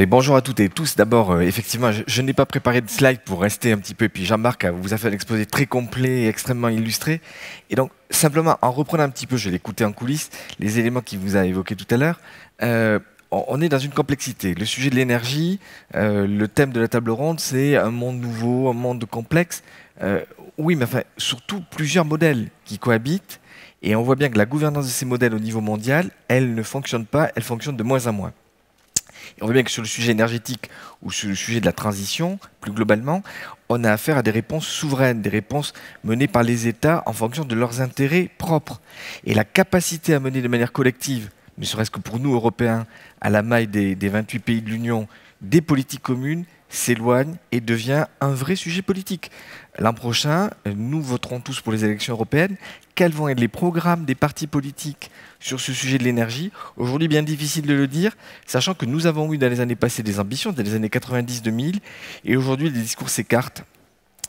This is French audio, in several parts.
Et bonjour à toutes et tous. D'abord, effectivement, je n'ai pas préparé de slide pour rester un petit peu. Et puis Jean-Marc vous a fait un exposé très complet et extrêmement illustré. Et donc, simplement, en reprenant un petit peu, je l'ai écouté en coulisses, les éléments qu'il vous a évoqués tout à l'heure, on est dans une complexité. Le sujet de l'énergie, le thème de la table ronde, c'est un monde nouveau, un monde complexe. Oui, mais enfin, surtout plusieurs modèles qui cohabitent. Et on voit bien que la gouvernance de ces modèles au niveau mondial, elle ne fonctionne pas, elle fonctionne de moins en moins. Et on voit bien que sur le sujet énergétique ou sur le sujet de la transition, plus globalement, on a affaire à des réponses souveraines, des réponses menées par les États en fonction de leurs intérêts propres. Et la capacité à mener de manière collective, ne serait-ce que pour nous, Européens, à la maille des 28 pays de l'Union, des politiques communes, s'éloigne et devient un vrai sujet politique. L'an prochain, nous voterons tous pour les élections européennes. Quels vont être les programmes des partis politiques sur ce sujet de l'énergie? Aujourd'hui, bien difficile de le dire, sachant que nous avons eu dans les années passées des ambitions, dans les années 90-2000, et aujourd'hui, les discours s'écartent.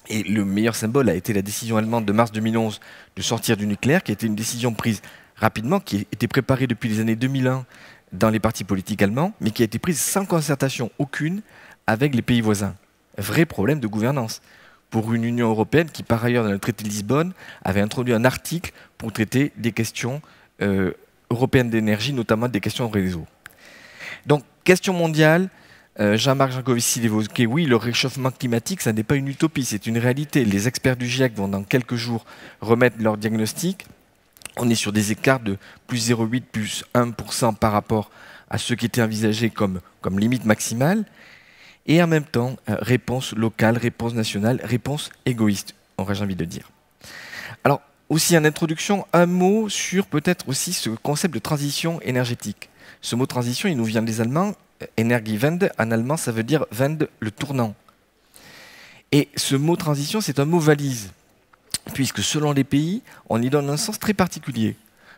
Et le meilleur symbole a été la décision allemande de mars 2011 de sortir du nucléaire, qui a été une décision prise rapidement, qui était préparée depuis les années 2001 dans les partis politiques allemands, mais qui a été prise sans concertation aucune avec les pays voisins. Vrai problème de gouvernance pour une Union européenne qui, par ailleurs, dans le traité de Lisbonne, avait introduit un article pour traiter des questions européennes d'énergie, notamment des questions de réseau. Donc, question mondiale, Jean-Marc Jancovici l'évoquait, oui, le réchauffement climatique, ça n'est pas une utopie, c'est une réalité. Les experts du GIEC vont dans quelques jours remettre leur diagnostic. On est sur des écarts de plus 0,8, plus 1% par rapport à ce qui était envisagé comme limite maximale. Et en même temps, réponse locale, réponse nationale, réponse égoïste, aurais-je envie de dire. Alors, aussi en introduction, un mot sur peut-être aussi ce concept de transition énergétique. Ce mot transition, il nous vient des Allemands. Energiewende, en allemand, ça veut dire Wende, le tournant. Et ce mot transition, c'est un mot valise, puisque selon les pays, on y donne un sens très particulier.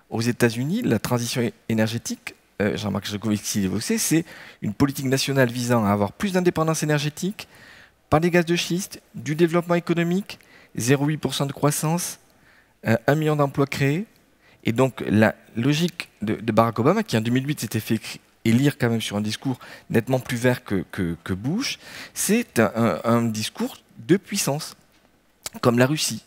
Aux États-Unis, la transition énergétique, Jean-Marc Jancovici l'évoquait, c'est une politique nationale visant à avoir plus d'indépendance énergétique par les gaz de schiste, du développement économique, 0,8% de croissance, 1 million d'emplois créés. Et donc la logique de Barack Obama, qui en 2008 s'était fait élire quand même sur un discours nettement plus vert que Bush, c'est un discours de puissance, comme la Russie.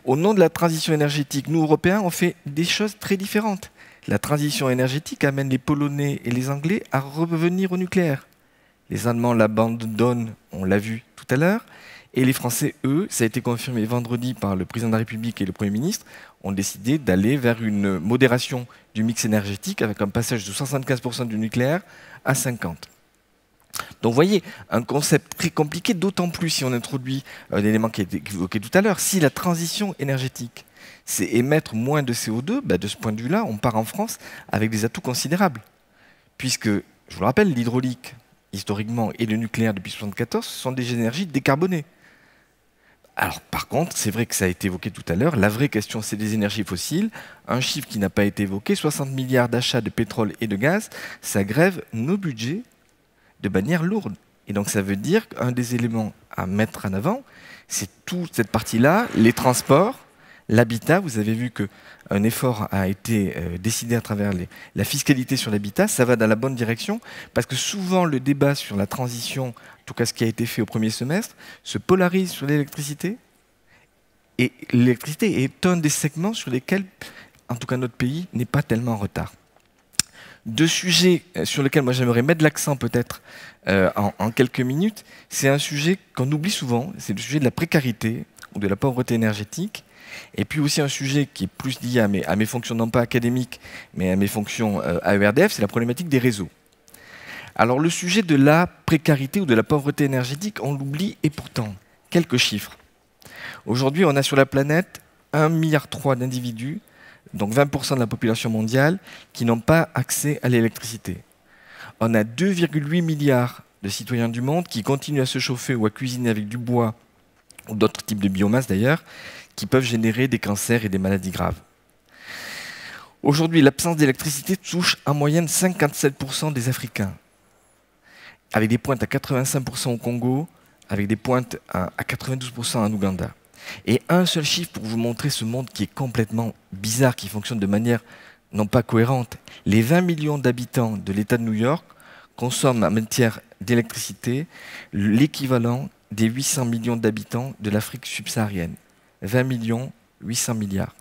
Au nom de la transition énergétique, nous, Européens, on fait des choses très différentes. La transition énergétique amène les Polonais et les Anglais à revenir au nucléaire. Les Allemands l'abandonnent, on l'a vu tout à l'heure, et les Français, eux, ça a été confirmé vendredi par le président de la République et le Premier ministre, ont décidé d'aller vers une modération du mix énergétique avec un passage de 75% du nucléaire à 50%. Donc vous voyez, un concept très compliqué, d'autant plus si on introduit l'élément qui a été évoqué tout à l'heure, si la transition énergétique, c'est émettre moins de CO2, de ce point de vue-là, on part en France avec des atouts considérables. Puisque, je vous le rappelle, l'hydraulique, historiquement, et le nucléaire depuis 1974, ce sont des énergies décarbonées. Alors, par contre, c'est vrai que ça a été évoqué tout à l'heure, la vraie question, c'est des énergies fossiles. Un chiffre qui n'a pas été évoqué, 60 milliards d'achats de pétrole et de gaz, ça grève nos budgets de manière lourde. Et donc, ça veut dire qu'un des éléments à mettre en avant, c'est toute cette partie-là, les transports, l'habitat. Vous avez vu qu'un effort a été décidé à travers la fiscalité sur l'habitat. Ça va dans la bonne direction parce que souvent le débat sur la transition, en tout cas ce qui a été fait au premier semestre, se polarise sur l'électricité. Et l'électricité est un des segments sur lesquels, en tout cas notre pays, n'est pas tellement en retard. Deux sujets sur lesquels moi j'aimerais mettre l'accent peut-être en quelques minutes, c'est un sujet qu'on oublie souvent, c'est le sujet de la précarité ou de la pauvreté énergétique. Et puis aussi un sujet qui est plus lié à mes fonctions non pas académiques, mais à mes fonctions à ERDF, c'est la problématique des réseaux. Alors le sujet de la précarité ou de la pauvreté énergétique, on l'oublie, et pourtant, quelques chiffres. Aujourd'hui, on a sur la planète 1,3 milliard d'individus, donc 20% de la population mondiale, qui n'ont pas accès à l'électricité. On a 2,8 milliards de citoyens du monde qui continuent à se chauffer ou à cuisiner avec du bois, ou d'autres types de biomasse d'ailleurs, qui peuvent générer des cancers et des maladies graves. Aujourd'hui, l'absence d'électricité touche en moyenne 57% des Africains, avec des pointes à 85% au Congo, avec des pointes à 92% en Ouganda. Et un seul chiffre pour vous montrer ce monde qui est complètement bizarre, qui fonctionne de manière non pas cohérente. Les 20 millions d'habitants de l'État de New York consomme en matière d'électricité l'équivalent des 800 millions d'habitants de l'Afrique subsaharienne. 20 millions, 800 milliards.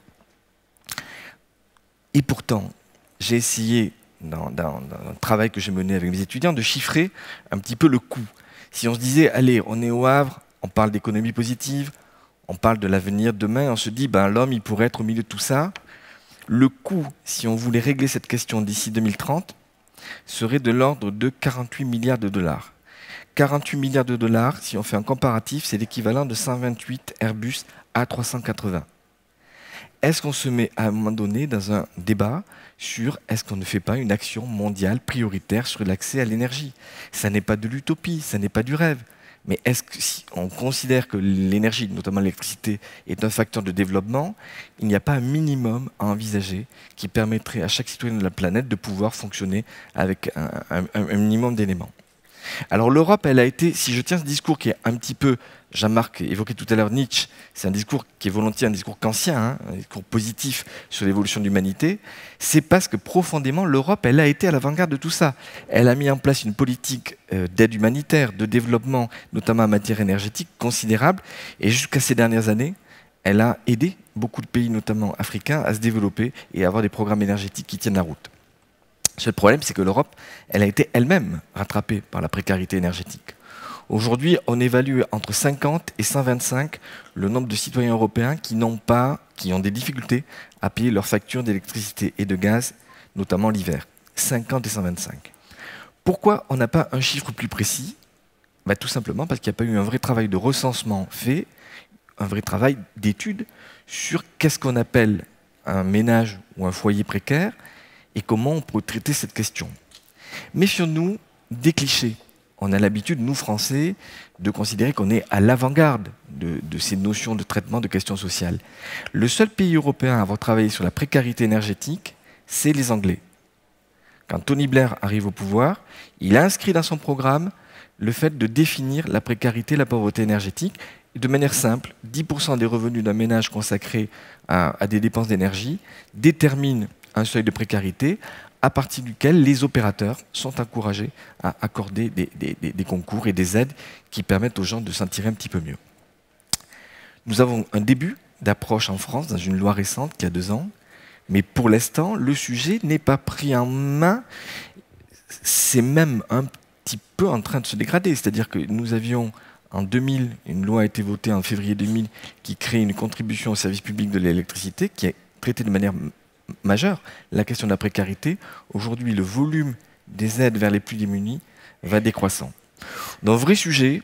Et pourtant, j'ai essayé, dans un travail que j'ai mené avec mes étudiants, de chiffrer un petit peu le coût. Si on se disait, allez, on est au Havre, on parle d'économie positive, on parle de l'avenir demain, on se dit, ben, l'homme, il pourrait être au milieu de tout ça. Le coût, si on voulait régler cette question d'ici 2030, serait de l'ordre de 48 milliards de dollars. 48 milliards de dollars, si on fait un comparatif, c'est l'équivalent de 128 Airbus A380. Est-ce qu'on se met à un moment donné dans un débat sur est-ce qu'on ne fait pas une action mondiale prioritaire sur l'accès à l'énergie? Ça n'est pas de l'utopie, ça n'est pas du rêve. Mais est-ce que si on considère que l'énergie, notamment l'électricité, est un facteur de développement, il n'y a pas un minimum à envisager qui permettrait à chaque citoyen de la planète de pouvoir fonctionner avec un minimum d'éléments? Alors l'Europe, elle a été, si je tiens ce discours qui est un petit peu, Jean-Marc évoquait tout à l'heure Nietzsche, c'est un discours qui est volontiers un discours kantien, hein, un discours positif sur l'évolution de l'humanité, c'est parce que profondément l'Europe, elle a été à l'avant-garde de tout ça. Elle a mis en place une politique d'aide humanitaire, de développement, notamment en matière énergétique, considérable, et jusqu'à ces dernières années, elle a aidé beaucoup de pays, notamment africains, à se développer et à avoir des programmes énergétiques qui tiennent la route. Le seul problème, c'est que l'Europe, elle a été elle-même rattrapée par la précarité énergétique. Aujourd'hui, on évalue entre 50 et 125 le nombre de citoyens européens qui ont des difficultés à payer leurs factures d'électricité et de gaz, notamment l'hiver. 50 et 125. Pourquoi on n'a pas un chiffre plus précis? Tout simplement parce qu'il n'y a pas eu un vrai travail de recensement fait, un vrai travail d'étude sur qu'est-ce qu'on appelle un ménage ou un foyer précaire, et comment on peut traiter cette question. Méfions-nous des clichés. On a l'habitude, nous Français, de considérer qu'on est à l'avant-garde de ces notions de traitement de questions sociales. Le seul pays européen à avoir travaillé sur la précarité énergétique, c'est les Anglais. Quand Tony Blair arrive au pouvoir, il a inscrit dans son programme le fait de définir la précarité et la pauvreté énergétique de manière simple. 10% des revenus d'un ménage consacré à des dépenses d'énergie déterminent un seuil de précarité à partir duquel les opérateurs sont encouragés à accorder des concours et des aides qui permettent aux gens de s'en tirer un petit peu mieux. Nous avons un début d'approche en France dans une loi récente qui a 2 ans, mais pour l'instant, le sujet n'est pas pris en main. C'est même un petit peu en train de se dégrader. C'est-à-dire que nous avions en 2000, une loi a été votée en février 2000 qui crée une contribution au service public de l'électricité qui est traitée de manière majeure la question de la précarité. Aujourd'hui, le volume des aides vers les plus démunis va décroissant. Dans le vrai sujet,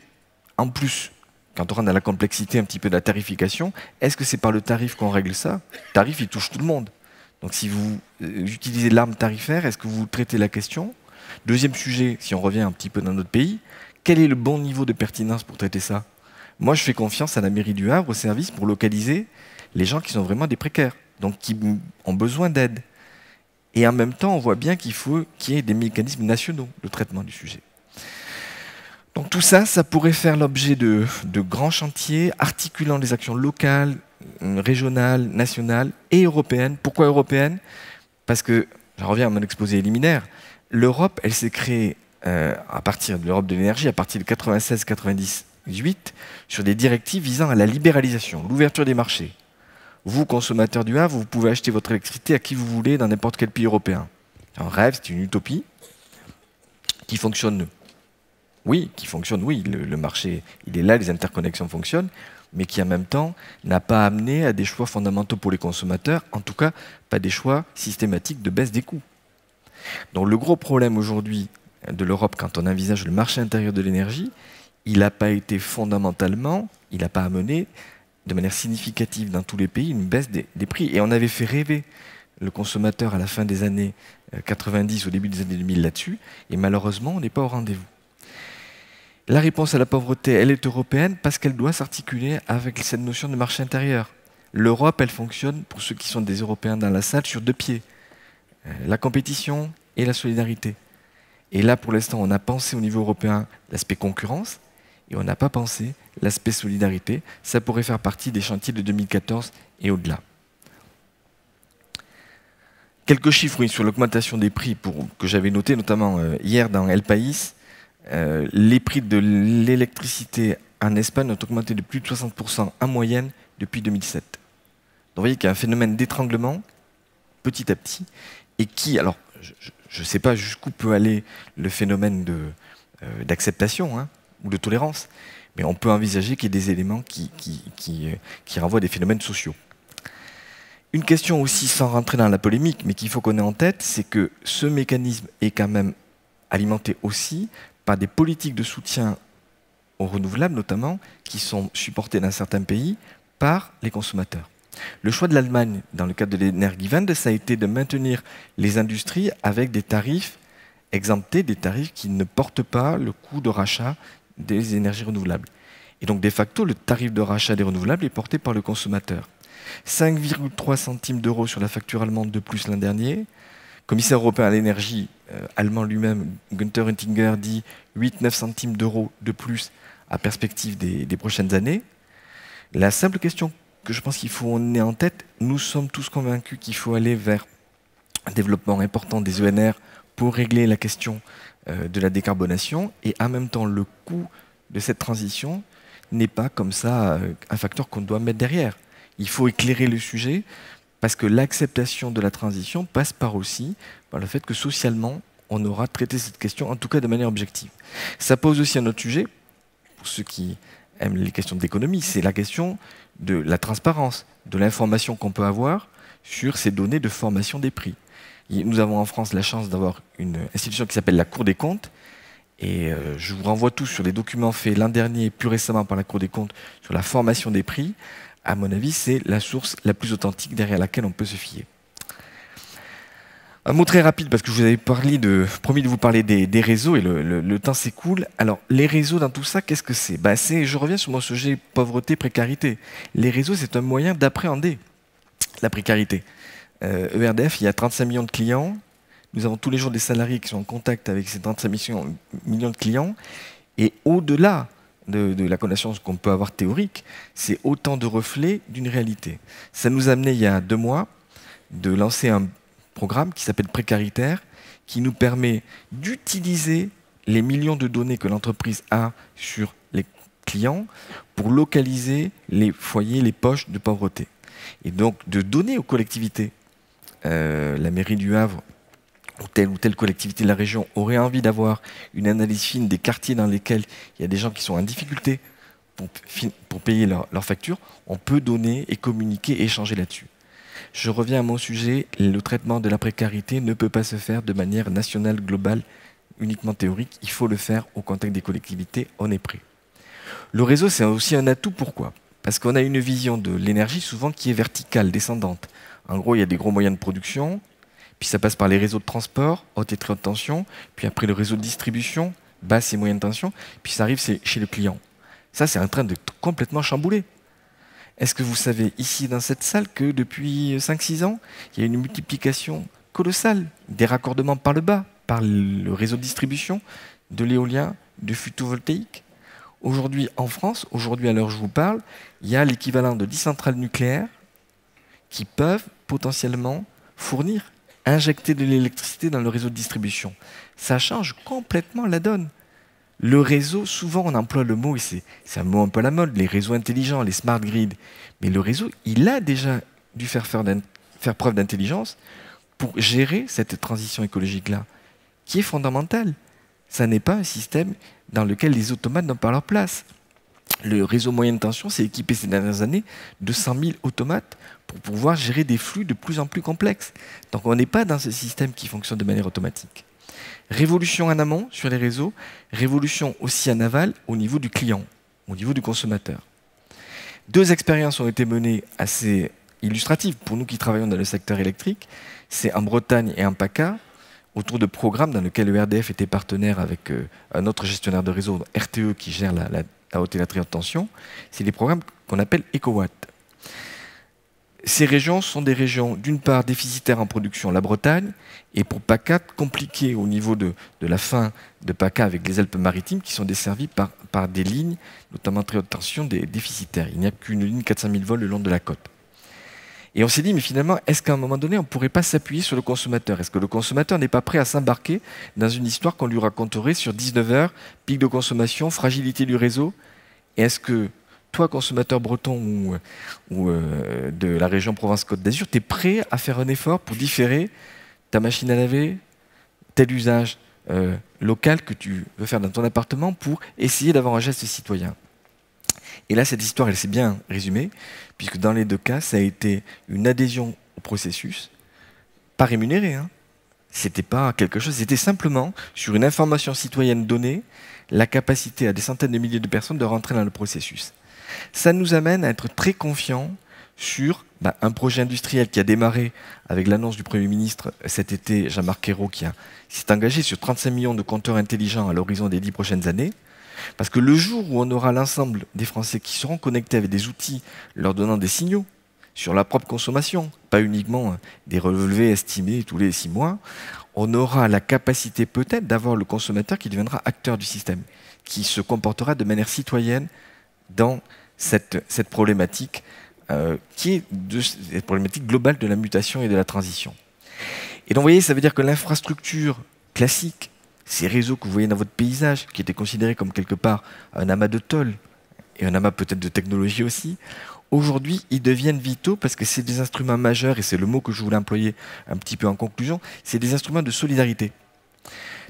en plus, quand on rentre dans la complexité un petit peu de la tarification, est-ce que c'est par le tarif qu'on règle ça? Le tarif, il touche tout le monde. Donc si vous utilisez l'arme tarifaire, est-ce que vous traitez la question? Deuxième sujet, si on revient un petit peu dans notre pays, quel est le bon niveau de pertinence pour traiter ça? Moi, je fais confiance à la mairie du Havre, au service, pour localiser les gens qui sont vraiment des précaires, donc qui ont besoin d'aide. Et en même temps, on voit bien qu'il faut qu'il y ait des mécanismes nationaux de traitement du sujet. Donc tout ça, ça pourrait faire l'objet de grands chantiers articulant les actions locales, régionales, nationales et européennes. Pourquoi européennes? Parce que, je reviens à mon exposé liminaire, l'Europe, elle s'est créée à partir de l'Europe de l'énergie, à partir de 96-98, sur des directives visant à la libéralisation, l'ouverture des marchés. Vous, consommateurs du Havre, vous pouvez acheter votre électricité à qui vous voulez dans n'importe quel pays européen. C'est un rêve, c'est une utopie qui fonctionne. Oui, qui fonctionne, oui, le marché, il est là, les interconnexions fonctionnent, mais qui en même temps n'a pas amené à des choix fondamentaux pour les consommateurs, en tout cas pas des choix systématiques de baisse des coûts. Donc le gros problème aujourd'hui de l'Europe quand on envisage le marché intérieur de l'énergie, il n'a pas été fondamentalement, il n'a pas amené de manière significative dans tous les pays une baisse des prix. Et on avait fait rêver le consommateur à la fin des années 90, au début des années 2000 là-dessus, et malheureusement on n'est pas au rendez-vous. La réponse à la pauvreté, elle est européenne parce qu'elle doit s'articuler avec cette notion de marché intérieur. L'Europe, elle fonctionne, pour ceux qui sont des Européens dans la salle, sur 2 pieds. La compétition et la solidarité. Et là, pour l'instant, on a pensé au niveau européen l'aspect concurrence et on n'a pas pensé l'aspect solidarité. Ça pourrait faire partie des chantiers de 2014 et au-delà. Quelques chiffres oui, sur l'augmentation des prix que j'avais noté notamment hier dans El País. Les prix de l'électricité en Espagne ont augmenté de plus de 60% en moyenne depuis 2007. Donc vous voyez qu'il y a un phénomène d'étranglement petit à petit et qui, alors je ne sais pas jusqu'où peut aller le phénomène d'acceptation hein, ou de tolérance, mais on peut envisager qu'il y ait des éléments qui renvoient à des phénomènes sociaux. Une question aussi, sans rentrer dans la polémique, mais qu'il faut qu'on ait en tête, c'est que ce mécanisme est quand même alimenté aussi par des politiques de soutien aux renouvelables, notamment, qui sont supportées dans certains pays par les consommateurs. Le choix de l'Allemagne, dans le cadre de l'Energiewende, ça a été de maintenir les industries avec des tarifs exemptés, des tarifs qui ne portent pas le coût de rachat des énergies renouvelables. Et donc, de facto, le tarif de rachat des renouvelables est porté par le consommateur. 5,3 centimes d'euros sur la facture allemande de plus l'an dernier. Commissaire européen à l'énergie allemand lui-même, Günther Oettinger, dit 8-9 centimes d'euros de plus à perspective des prochaines années. La simple question que je pense qu'il faut en ait en tête, nous sommes tous convaincus qu'il faut aller vers un développement important des ENR pour régler la question de la décarbonation, et en même temps le coût de cette transition n'est pas comme ça un facteur qu'on doit mettre derrière. Il faut éclairer le sujet parce que l'acceptation de la transition passe par aussi par le fait que socialement on aura traité cette question, en tout cas de manière objective. Ça pose aussi un autre sujet, pour ceux qui aiment les questions d'économie, c'est la question de la transparence, de l'information qu'on peut avoir sur ces données de formation des prix. Nous avons en France la chance d'avoir une institution qui s'appelle la Cour des comptes, et je vous renvoie tous sur les documents faits l'an dernier et plus récemment par la Cour des comptes sur la formation des prix. À mon avis, c'est la source la plus authentique derrière laquelle on peut se fier. Un mot très rapide, parce que je vous avais promis de vous parler des réseaux, et le temps s'écoule. Alors, les réseaux dans tout ça, qu'est-ce que c'est? Je reviens sur mon sujet pauvreté, précarité. Les réseaux, c'est un moyen d'appréhender la précarité. ERDF, il y a 35 millions de clients. Nous avons tous les jours des salariés qui sont en contact avec ces 35 millions de clients. Et au-delà de la connaissance qu'on peut avoir théorique, c'est autant de reflets d'une réalité. Ça nous a amené il y a 2 mois de lancer un programme qui s'appelle Précaritaire, qui nous permet d'utiliser les millions de données que l'entreprise a sur les clients pour localiser les foyers, les poches de pauvreté. Et donc de donner aux collectivités, la mairie du Havre, ou telle collectivité de la région aurait envie d'avoir une analyse fine des quartiers dans lesquels il y a des gens qui sont en difficulté pour payer leurs factures, on peut donner et communiquer et échanger là-dessus. Je reviens à mon sujet, le traitement de la précarité ne peut pas se faire de manière nationale, globale, uniquement théorique, il faut le faire au contact des collectivités, on est prêt. Le réseau, c'est aussi un atout, pourquoi? Parce qu'on a une vision de l'énergie souvent qui est verticale, descendante. En gros, il y a des gros moyens de production, puis ça passe par les réseaux de transport, haute et très haute tension, puis après le réseau de distribution, basse et moyenne tension, puis ça arrive chez le client. Ça, c'est en train de complètement chambouler. Est-ce que vous savez, ici dans cette salle, que depuis 5-6 ans, il y a une multiplication colossale des raccordements par le bas, par le réseau de distribution, de l'éolien, du photovoltaïque? Aujourd'hui, en France, aujourd'hui à l'heure où je vous parle, il y a l'équivalent de 10 centrales nucléaires qui peuvent potentiellement fournir, injecter de l'électricité dans le réseau de distribution. Ça change complètement la donne. Le réseau, souvent on emploie le mot, et c'est un mot un peu à la mode, les réseaux intelligents, les smart grids. Mais le réseau, il a déjà dû faire preuve d'intelligence pour gérer cette transition écologique-là, qui est fondamentale. Ça n'est pas un système dans lequel les automates n'ont pas leur place. Le réseau moyenne tension s'est équipé ces dernières années de 100 000 automates pour pouvoir gérer des flux de plus en plus complexes. Donc on n'est pas dans ce système qui fonctionne de manière automatique. Révolution en amont sur les réseaux, révolution aussi en aval au niveau du client, au niveau du consommateur. 2 expériences ont été menées assez illustratives pour nous qui travaillons dans le secteur électrique. C'est en Bretagne et en PACA, autour de programmes dans lesquels ERDF était partenaire avec un autre gestionnaire de réseau, RTE, qui gère la haute et la très haute tension. C'est des programmes qu'on appelle EcoWatt. Ces régions sont des régions, d'une part, déficitaires en production, la Bretagne, et pour PACA, compliquées au niveau de la fin de PACA avec les Alpes-Maritimes, qui sont desservies par des lignes, notamment très haute tension, des déficitaires. Il n'y a qu'une ligne 400 000 volts le long de la côte. Et on s'est dit, mais finalement, est-ce qu'à un moment donné, on ne pourrait pas s'appuyer sur le consommateur? Est-ce que le consommateur n'est pas prêt à s'embarquer dans une histoire qu'on lui raconterait sur 19 heures, pic de consommation, fragilité du réseau? Et est-ce que toi, consommateur breton ou de la région Provence-Côte d'Azur, tu es prêt à faire un effort pour différer ta machine à laver, tel usage local que tu veux faire dans ton appartement pour essayer d'avoir un geste citoyen? Et là, cette histoire, elle s'est bien résumée, puisque dans les deux cas, ça a été une adhésion au processus, pas rémunérée, hein. C'était pas quelque chose, c'était simplement, sur une information citoyenne donnée, la capacité à des centaines de milliers de personnes de rentrer dans le processus. Ça nous amène à être très confiants sur un projet industriel qui a démarré avec l'annonce du Premier ministre cet été, Jean-Marc Ayrault, qui s'est engagé sur 35 millions de compteurs intelligents à l'horizon des 10 prochaines années. Parce que le jour où on aura l'ensemble des Français qui seront connectés avec des outils leur donnant des signaux sur la propre consommation, pas uniquement des relevés estimés tous les 6 mois, on aura la capacité peut-être d'avoir le consommateur qui deviendra acteur du système, qui se comportera de manière citoyenne dans cette problématique qui est cette problématique globale de la mutation et de la transition. Et donc vous voyez, ça veut dire que l'infrastructure classique, ces réseaux que vous voyez dans votre paysage, qui étaient considérés comme quelque part un amas de tôle, et un amas peut-être de technologie aussi, aujourd'hui, ils deviennent vitaux parce que c'est des instruments majeurs, et c'est le mot que je voulais employer un petit peu en conclusion, c'est des instruments de solidarité.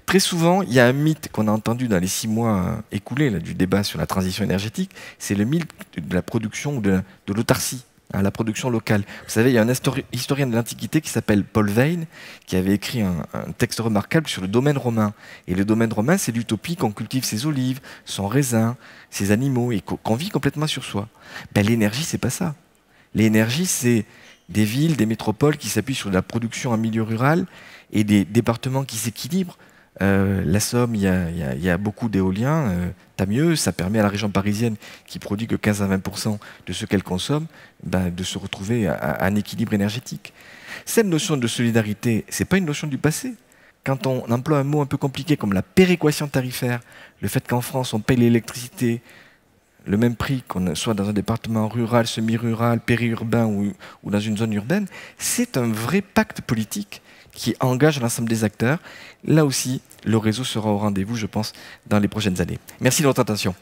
Très souvent, il y a un mythe qu'on a entendu dans les 6 mois écoulés là, du débat sur la transition énergétique, c'est le mythe de la production ou de l'autarcie, hein, la production locale. Vous savez, il y a un historien de l'Antiquité qui s'appelle Paul Veyne, qui avait écrit un texte remarquable sur le domaine romain. Et le domaine romain, c'est l'utopie qu'on cultive ses olives, son raisin, ses animaux, et qu'on vit complètement sur soi. Ben, l'énergie, c'est pas ça. L'énergie, c'est des villes, des métropoles qui s'appuient sur la production en milieu rural et des départements qui s'équilibrent. La Somme, il y a beaucoup d'éoliens, tant mieux, ça permet à la région parisienne, qui produit que 15 à 20% de ce qu'elle consomme, de se retrouver à un équilibre énergétique. Cette notion de solidarité, ce n'est pas une notion du passé. Quand on emploie un mot un peu compliqué comme la péréquation tarifaire, le fait qu'en France on paye l'électricité le même prix qu'on soit dans un département rural, semi-rural, périurbain ou dans une zone urbaine, c'est un vrai pacte politique qui engage l'ensemble des acteurs. Là aussi, le réseau sera au rendez-vous, je pense, dans les prochaines années. Merci de votre attention.